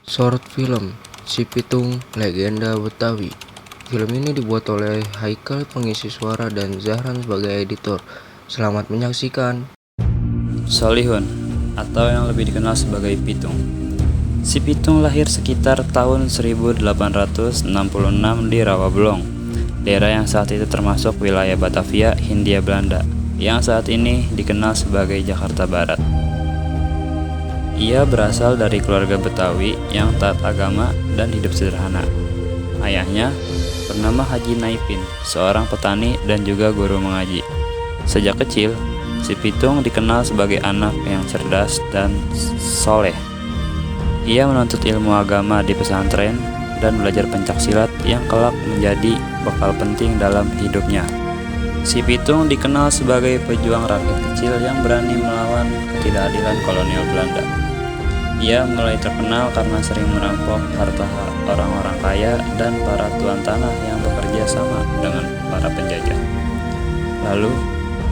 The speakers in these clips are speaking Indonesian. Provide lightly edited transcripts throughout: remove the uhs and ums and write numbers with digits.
Short film Si Pitung Legenda Betawi. Film ini dibuat oleh Haikal pengisi suara dan Zahran sebagai editor. Selamat menyaksikan. Solihun, atau yang lebih dikenal sebagai Pitung. Si Pitung lahir sekitar tahun 1866 di Rawabelong, daerah yang saat itu termasuk wilayah Batavia, Hindia Belanda, yang saat ini dikenal sebagai Jakarta Barat. Ia berasal dari keluarga Betawi yang taat agama dan hidup sederhana. Ayahnya bernama Haji Naipin, seorang petani dan juga guru mengaji. Sejak kecil, si Pitung dikenal sebagai anak yang cerdas dan soleh. Ia menuntut ilmu agama di pesantren dan belajar pencaksilat yang kelak menjadi bekal penting dalam hidupnya. Si Pitung dikenal sebagai pejuang rakyat kecil yang berani melawan ketidakadilan kolonial Belanda. Ia mulai terkenal karena sering merampok harta orang-orang kaya dan para tuan tanah yang bekerja sama dengan para penjajah. Lalu,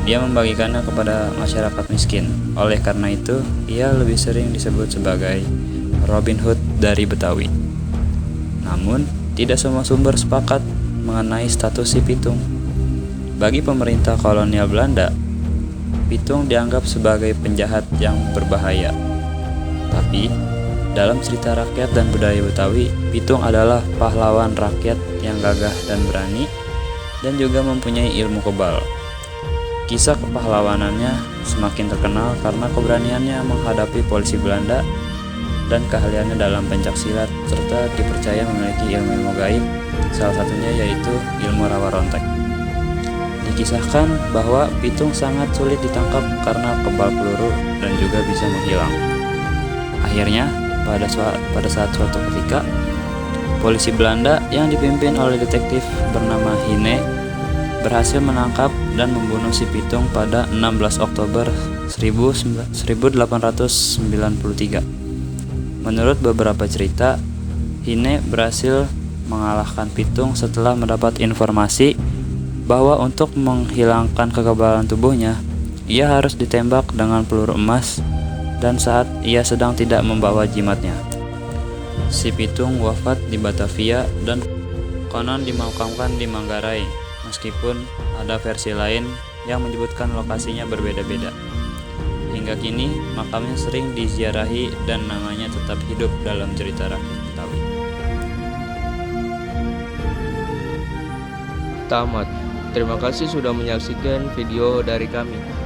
dia membagikannya kepada masyarakat miskin. Oleh karena itu, ia lebih sering disebut sebagai Robin Hood dari Betawi. Namun, tidak semua sumber sepakat mengenai status si Pitung. Bagi pemerintah kolonial Belanda, Pitung dianggap sebagai penjahat yang berbahaya. Tapi, dalam cerita rakyat dan budaya Betawi, Pitung adalah pahlawan rakyat yang gagah dan berani, dan juga mempunyai ilmu kebal. Kisah kepahlawanannya semakin terkenal karena keberaniannya menghadapi polisi Belanda dan keahliannya dalam pencaksilat, serta dipercaya memiliki ilmu gaib, salah satunya yaitu ilmu rawa rontek. Dikisahkan bahwa Pitung sangat sulit ditangkap karena kebal peluru dan juga bisa menghilang. Akhirnya, pada saat suatu ketika, polisi Belanda yang dipimpin oleh detektif bernama Hine berhasil menangkap dan membunuh si Pitung pada 16 Oktober 1893. Menurut beberapa cerita, Hine berhasil mengalahkan Pitung setelah mendapat informasi bahwa untuk menghilangkan kekebalan tubuhnya, ia harus ditembak dengan peluru emas dan saat ia sedang tidak membawa jimatnya. Si Pitung wafat di Batavia dan konon dimakamkan di Manggarai, meskipun ada versi lain yang menyebutkan lokasinya berbeda-beda. Hingga kini, makamnya sering diziarahi dan namanya tetap hidup dalam cerita rakyat Betawi. Tamat. Terima kasih sudah menyaksikan video dari kami.